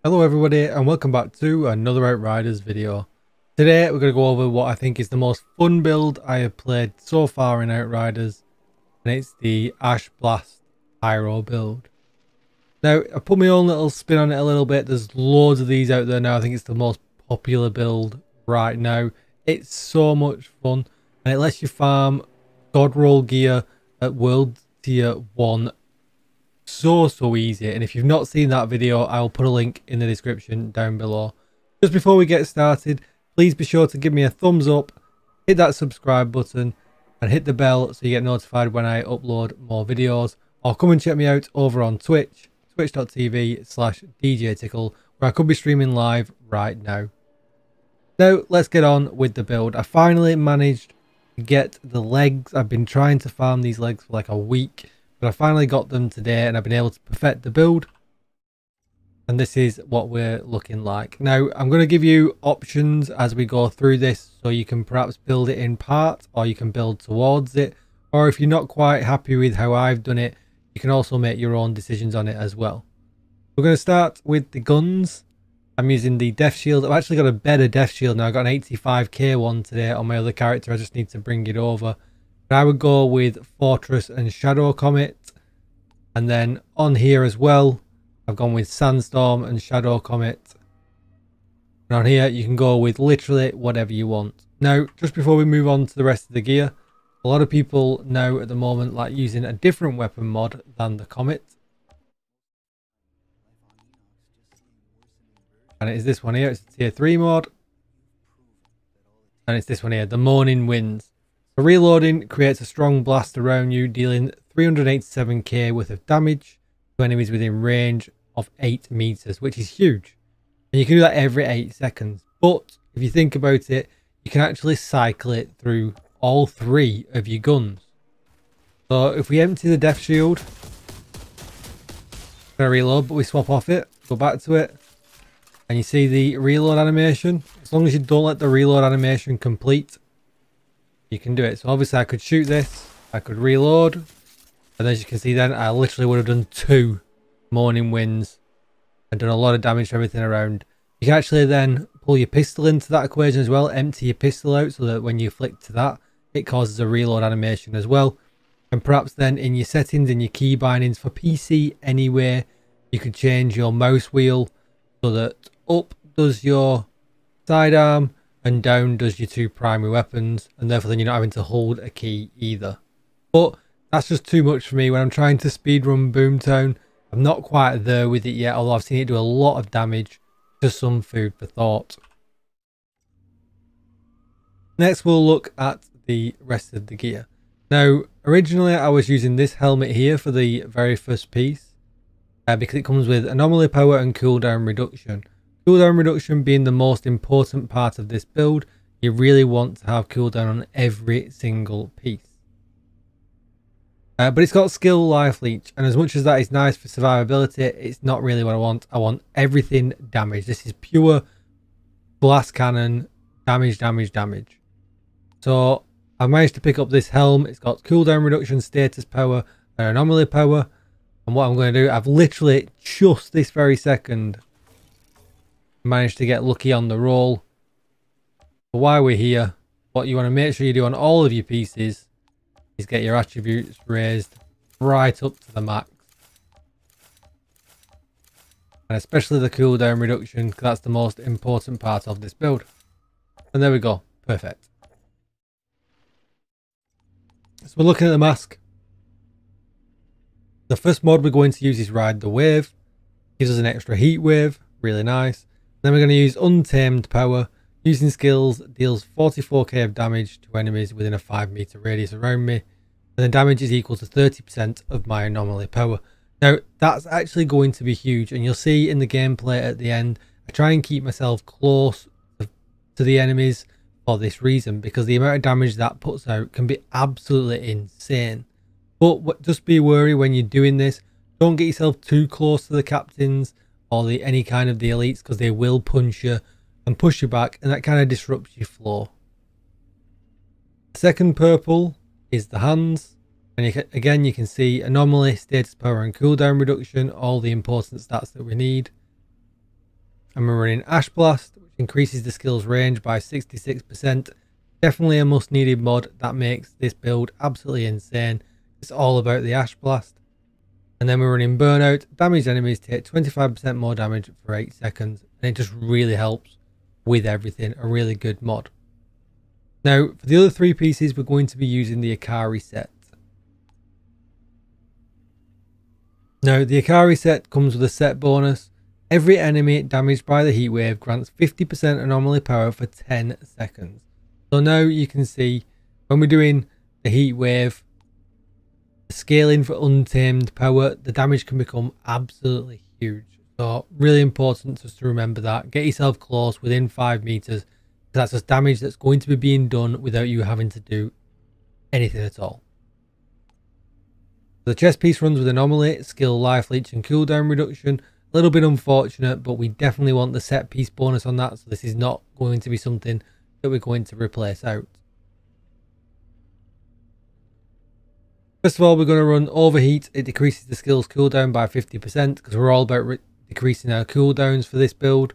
Hello everybody and welcome back to another Outriders video. Today we're going to go over what I think is the most fun build I have played so far in Outriders, and it's the Ash Blast Pyro build. Now I put my own little spin on it a little bit. There's loads of these out there now. I think it's the most popular build right now. It's so much fun and it lets you farm god roll gear at world tier 1 so easy. And if you've not seen that video, I will put a link in the description down below. Just before we get started, please be sure to give me a thumbs up, hit that subscribe button and hit the bell so you get notified when I upload more videos, or come and check me out over on Twitch, twitch.tv/djtickle, where I could be streaming live right now. Now let's get on with the build. I finally managed to get the legs. I've been trying to farm these legs for like a week, but I finally got them today and I've been able to perfect the build. And this is what we're looking like. Now, I'm going to give you options as we go through this, so you can perhaps build it in parts or you can build towards it. Or if you're not quite happy with how I've done it, you can also make your own decisions on it as well. We're going to start with the guns. I'm using the death shield. I've actually got a better death shield now. I've got an 85k one today on my other character. I just need to bring it over. I would go with Fortress and Shadow Comet, and then on here as well I've gone with Sandstorm and Shadow Comet, and on here you can go with literally whatever you want. Now just before we move on to the rest of the gear, a lot of people now at the moment like using a different weapon mod than the Comet, and it is this one here. It's a tier 3 mod, and it's this one here, the Moaning Winds. Reloading creates a strong blast around you, dealing 387k worth of damage to enemies within range of 8 meters, which is huge. And you can do that every 8 seconds. But if you think about it, you can actually cycle it through all 3 of your guns. So if we empty the death shield, we're going to reload, but we swap off it, go back to it, and you see the reload animation. As long as you don't let the reload animation complete, you can do it. So obviously I could shoot this, I could reload, and as you can see then I literally would have done 2 Moaning Winds and done a lot of damage to everything around. You can actually then pull your pistol into that equation as well, empty your pistol out so that when you flick to that it causes a reload animation as well. And perhaps then in your settings, in your key bindings for PC anywhere, you could change your mouse wheel so that up does your sidearm and down does your 2 primary weapons, and therefore then you're not having to hold a key either. But that's just too much for me when I'm trying to speedrun Boomtown. I'm not quite there with it yet, although I've seen it do a lot of damage. Just some food for thought. Next we'll look at the rest of the gear. Now originally I was using this helmet here for the very first piece, because it comes with anomaly power and cooldown reduction. Cooldown reduction being the most important part of this build. You really want to have cooldown on every single piece. But it's got skill life leech, and as much as that is nice for survivability, it's not really what I want. I want everything damage. This is pure blast cannon damage. So I managed to pick up this helm. It's got cooldown reduction, status power and anomaly power. And what I'm going to do, I've literally just this very second managed to get lucky on the roll. But while we're here, what you want to make sure you do on all of your pieces is get your attributes raised right up to the max, and especially the cooldown reduction, because that's the most important part of this build. And there we go, perfect. So we're looking at the mask. The first mod we're going to use is Ride the Wave. Gives us an extra heat wave, really nice. Then we're going to use Untamed Power. Using skills, deals 44k of damage to enemies within a 5 meter radius around me. And the damage is equal to 30% of my anomaly power. Now, that's actually going to be huge. And you'll see in the gameplay at the end, I try and keep myself close to the enemies for this reason. Because the amount of damage that puts out can be absolutely insane. But just be wary when you're doing this. Don't get yourself too close to the captains or any kind of the elites, because they will punch you and push you back, and that kind of disrupts your flow. Second purple is the hands, and again you can see anomaly, status power and cooldown reduction, all the important stats that we need. and we're running Ash Blast, which increases the skill's range by 66%. Definitely a must needed mod that makes this build absolutely insane. It's all about the Ash Blast. And then we're running Burnout. Damaged enemies take 25% more damage for 8 seconds. And it just really helps with everything. A really good mod. Now, for the other 3 pieces, we're going to be using the Akari set. Now, the Akari set comes with a set bonus. Every enemy damaged by the heat wave grants 50% anomaly power for 10 seconds. So now you can see when we're doing the heat wave, scaling for untamed power, the damage can become absolutely huge. So really important just to remember that. Get yourself close within 5 meters, because that's just damage that's going to be being done without you having to do anything at all. The chest piece runs with anomaly, skill, life leech and cooldown reduction. A little bit unfortunate, but we definitely want the set piece bonus on that, so this is not going to be something that we're going to replace out. First of all, we're going to run Overheat. It decreases the skill's cooldown by 50% because we're all about decreasing our cooldowns for this build.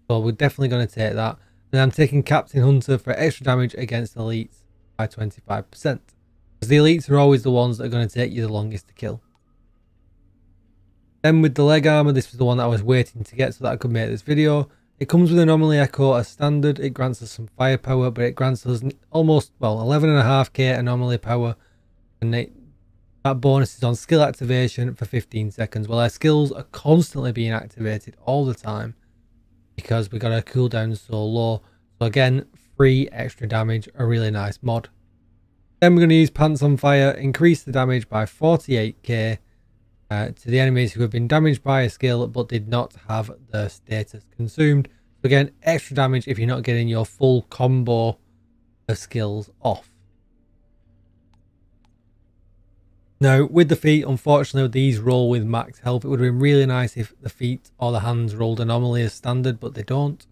So we're definitely going to take that. And I'm taking Captain Hunter for extra damage against elites by 25%. Because the elites are always the ones that are going to take you the longest to kill. Then with the leg armor, this was the one that I was waiting to get so that I could make this video. It comes with Anomaly Echo as standard. It grants us some firepower, but it grants us almost, well, 11.5k anomaly power. And that bonus is on skill activation for 15 seconds. Well, our skills are constantly being activated all the time because we got our cooldown so low. So again, free extra damage, a really nice mod. Then we're going to use Pants on Fire, increase the damage by 48k to the enemies who have been damaged by a skill but did not have their status consumed. So again, extra damage if you're not getting your full combo of skills off. Now, with the feet, unfortunately, these roll with max health. It would have been really nice if the feet or the hands rolled anomaly as standard, but they don't.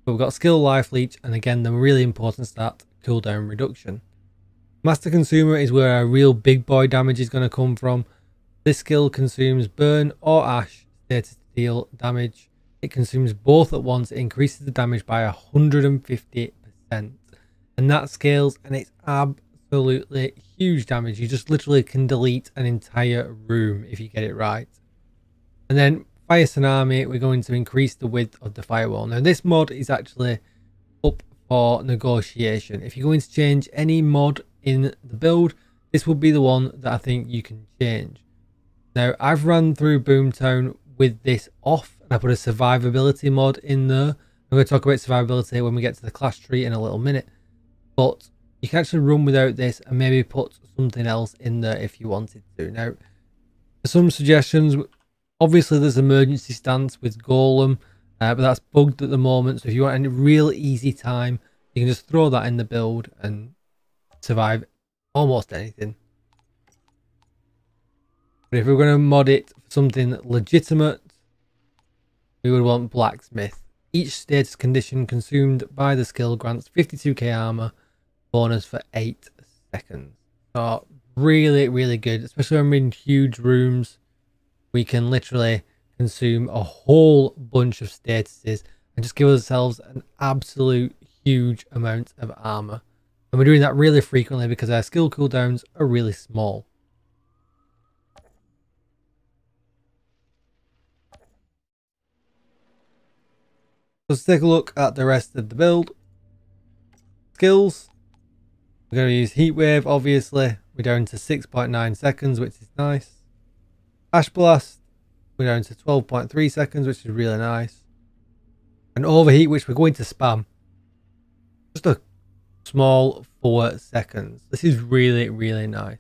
But we've got skill, life leech, and again, the really important stat, cooldown reduction. Master Consumer is where our real big boy damage is going to come from. This skill consumes burn or ash status to deal damage. It consumes both at once. It increases the damage by 150%. And that scales, and it's absolutely huge damage. You just literally can delete an entire room if you get it right. And then Fire Tsunami, we're going to increase the width of the firewall. Now this mod is actually up for negotiation. If you're going to change any mod in the build, this would be the one that I think you can change. Now I've run through Boomtown with this off, and I put a survivability mod in there. I'm going to talk about survivability when we get to the class tree in a little minute, but you can actually run without this and maybe put something else in there if you wanted to. Now, for some suggestions, obviously there's emergency stance with Golem, but that's bugged at the moment. So if you want a real easy time, you can just throw that in the build and survive almost anything. But if we're going to mod it for something legitimate, we would want Blacksmith. Each status condition consumed by the skill grants 52k armor bonus for 8 seconds. So really, really good, especially when we're in huge rooms. We can literally consume a whole bunch of statuses and just give ourselves an absolute huge amount of armor. And we're doing that really frequently because our skill cooldowns are really small. Let's take a look at the rest of the build. Skills. We're going to use Heat Wave, obviously. We're down to 6.9 seconds, which is nice. Ash Blast. We're down to 12.3 seconds, which is really nice. And Overheat, which we're going to spam. Just a small 4 seconds. This is really, really nice.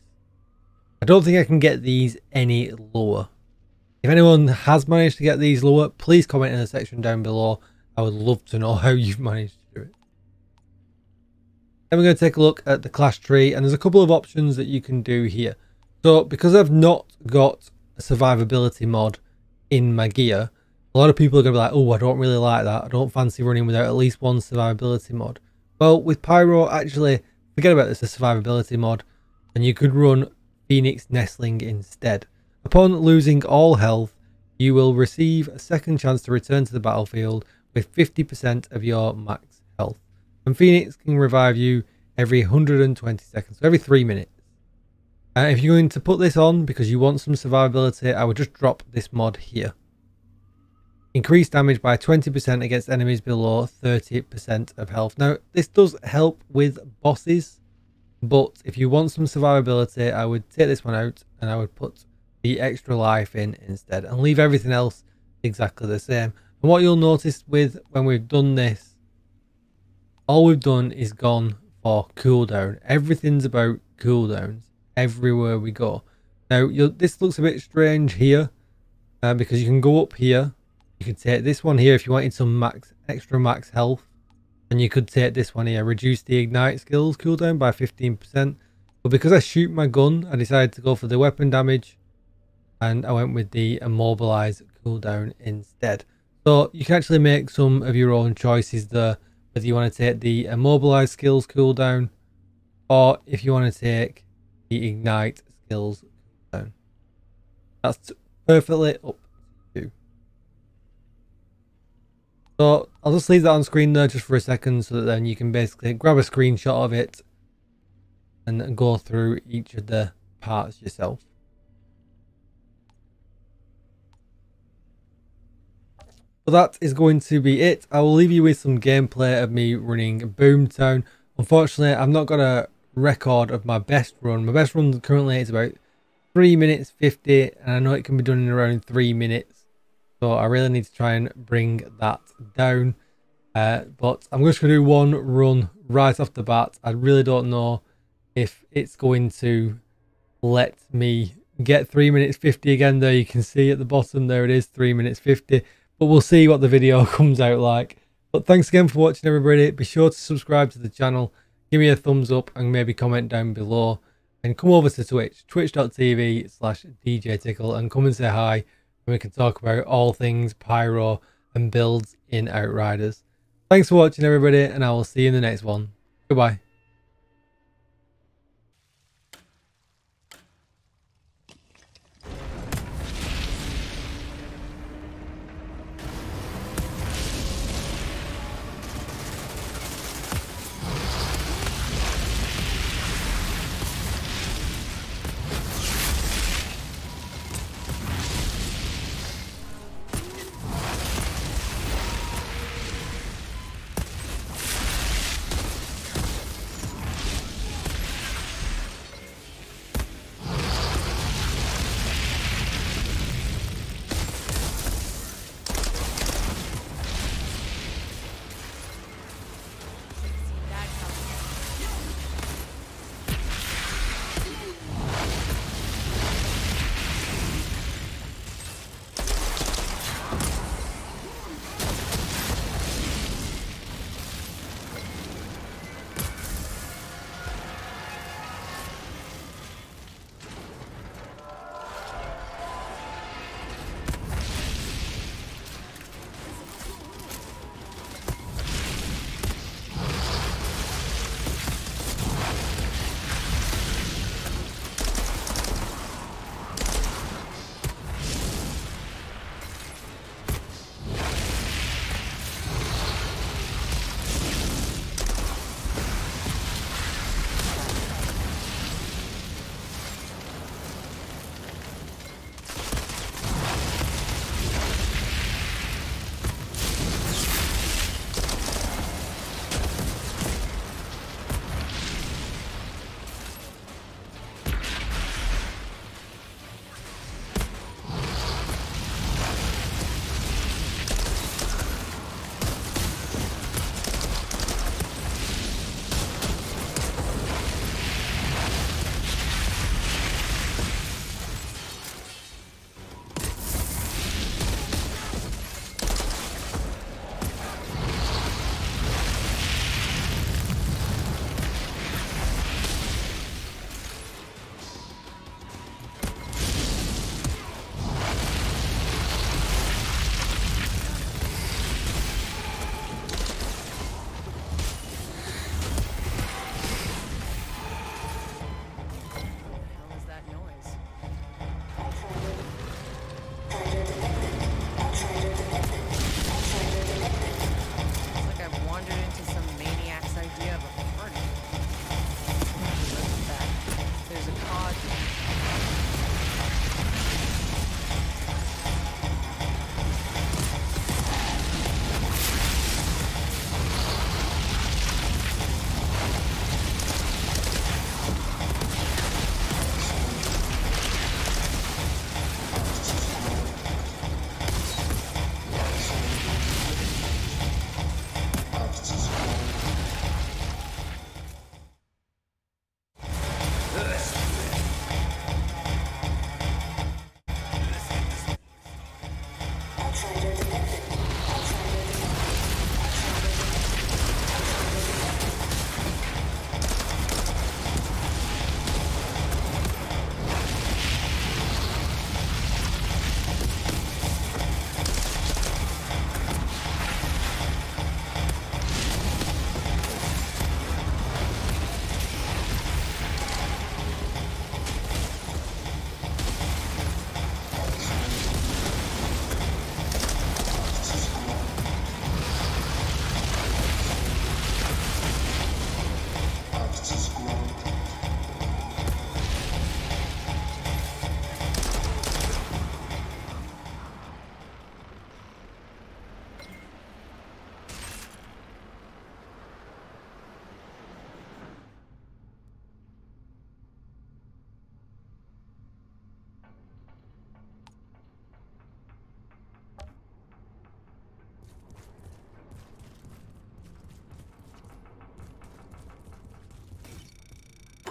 I don't think I can get these any lower. If anyone has managed to get these lower, please comment in the section down below. I would love to know how you've managed to do it. Then we're going to take a look at the class tree, and there's a couple of options that you can do here. So because I've not got a survivability mod in my gear, a lot of people are going to be like, oh, I don't really like that. I don't fancy running without at least one survivability mod. Well, with Pyro, actually, forget about this, a survivability mod, and you could run Phoenix Nestling instead. Upon losing all health, you will receive a second chance to return to the battlefield with 50% of your max health. And Phoenix can revive you every 120 seconds, so every 3 minutes. If you're going to put this on because you want some survivability, I would just drop this mod here. Increase damage by 20% against enemies below 30% of health. Now, this does help with bosses, but if you want some survivability, I would take this one out and I would put the extra life in instead and leave everything else exactly the same. And what you'll notice with when we've done this, all we've done is gone for cooldown. Everything's about cooldowns everywhere we go. Now, this looks a bit strange here because you can go up here. You could take this one here if you wanted some extra max health, and you could take this one here, reduce the ignite skills cooldown by 15%. But because I shoot my gun, I decided to go for the weapon damage, and I went with the immobilize cooldown instead. So you can actually make some of your own choices there, whether you want to take the immobilize skills cooldown, or if you want to take the ignite skills cooldown. That's perfectly up to you. So I'll just leave that on screen there just for a second so that then you can basically grab a screenshot of it and go through each of the parts yourself. But that is going to be it. I will leave you with some gameplay of me running Boomtown. Unfortunately, I've not got a record of my best run. My best run currently is about 3 minutes 50, and I know it can be done in around 3 minutes. So I really need to try and bring that down. But I'm just going to do one run right off the bat. I really don't know if it's going to let me get 3 minutes 50 again. There you can see at the bottom, there it is, 3 minutes 50. But we'll see what the video comes out like. But thanks again for watching, everybody. Be sure to subscribe to the channel. Give me a thumbs up and maybe comment down below. And come over to Twitch, twitch.tv/djtickle, and come and say hi. And we can talk about all things Pyro and builds in Outriders. Thanks for watching, everybody, and I will see you in the next one. Goodbye.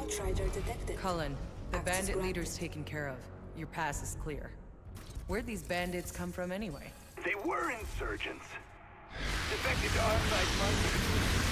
Outrider detected. Cullen, the Access bandit granted. leader's taken care of. Your pass is clear. Where'd these bandits come from anyway? They were insurgents. Defected to our side,